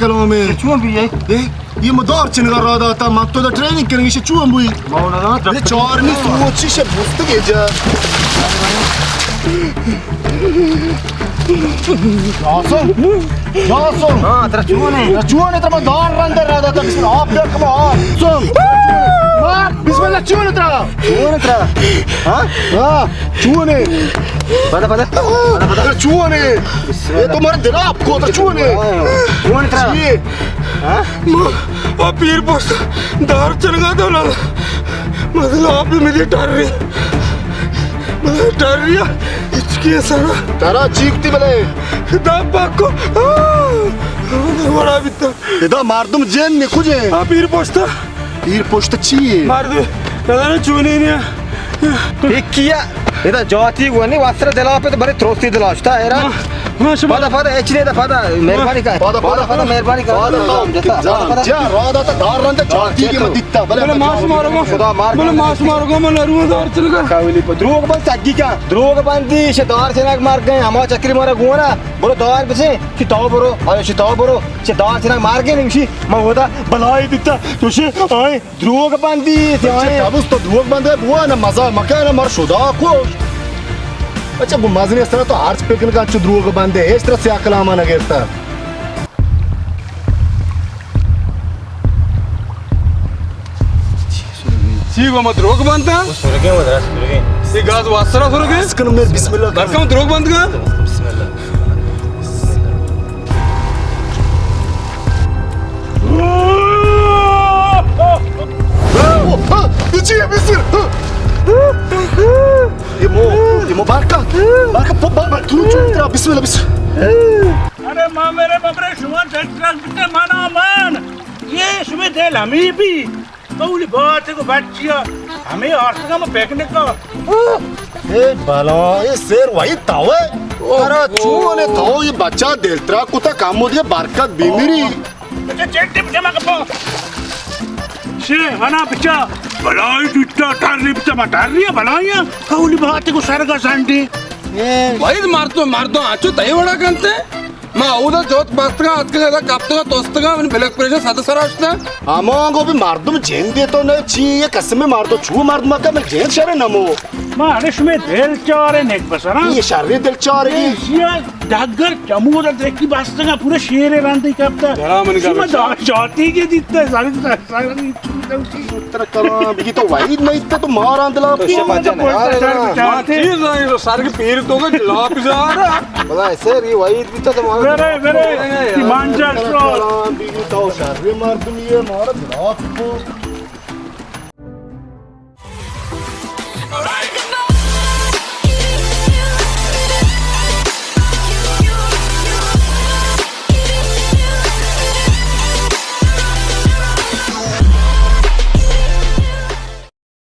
कलम में चुम भी है ये मदार चिनगा रहा था मग तो ट्रेनिंग करेंगे से चुम बुई ये चारनी सोची से बुस्त के जा जासो हां तेरा चुने तेरा मदार रंदर रहा था बिस्मिल्लाह आप देख कमाल सुन मार बिस्मिल्लाह चुने हां चुने पता चुने ये तुम्हारे दिल आपको तो चुने तेरा ये हां पीर पोस्ट दार चलगा दो ना मतलब आप भी मुझे डर रही है इसके सारा तारा चीखती बले दापा को बड़ा बिता इधर मार दूं जेन ने खुजे हां पीर पोस्ट चाहिए मार दे दादा चुने नहीं एक किया इधर जाती हुआ नहीं वास्त्र दिला पे तो बड़े थ्रोस्ती दिलाता है यार फादा एचने दा फादा मेहरबानी का फादा मेहरबानी का जा रादा तो दार रंद जाती के मदित्ता बोले मास मारोगा खुदा मार बोले मास मारोगा मैं लरूंगा दार चलगा कावली पर द्रोग बन सगी क्या द्रोग बंदी से दार से नाक मार गए हमारा चक्री मारा गुआ ना बोलो दार पे से चिताओ बरो अरे चिताओ बरो से दार से नाक मार गए नहीं मैं होता बलाई दित्ता तुझे आए द्रोग बंदी से आए अब उस तो द्रोग बंद है बुआ ना मजा मकान मर शुदा को अच्छा वो मजने इस तरह तो हार्च पेकन का चुद्रुओं को बांधे इस तरह से अकलामा न गिरता ठीक है मत रोक बांधता सुरगे उधर सुरगे ये गाज वासरा सुरगे इसका नंबर बिस्मिल्लाह दरका मत रोक बांध का बिस्मिल्लाह तुझे बिस्मिल्लाह ये मुबारका तू चुरा बिस्मिल्लाह अरे माँ मेरे बबरे शुमार बिटे माना मान ये शुमे देल हमें भी कौली बात को बच्चिया हमें और में फेंकने का ए बाला ये शेर वही ताव है अरे चूने ताव ये बच्चा देलत्रा कुता काम हो दिया बरकत बीमिरी अच्छा चेक टिप जमा कर शे हना बिचा भलाई टूटा टारने बिचा मटारिया भलाइया कौली बात को सरगा सांटी वही मार दो आचो तय वड़ा कंते माँ उधर जोत बस्तगा आज के ज़्यादा काप्तगा तोस्तगा मैंने ब्लड प्रेशर सादा सराशना आमांगो भी मार दूँ जेन दे तो नहीं ची ये कसम में मार दो छू मार दूँ मक्का मैं जेन शरे नमो माँ अरेश में दिल चारे नेक बसरा ये शर्री दिल चारे ये डगर चमूर देखी बस्तगा पूरे शेरे रांधी करता बड़ा मन का मैं जाती के दिखता सारी उत्तर कला भी तो वही नहीं तो मार आंदला माँ चीज़ नहीं तो सारे के पीर तो का जलाप जा रहा बोला ऐसे ये वही भी तो वेरे मांजर भी तो शर्री मार दूँ ये मार जलाप को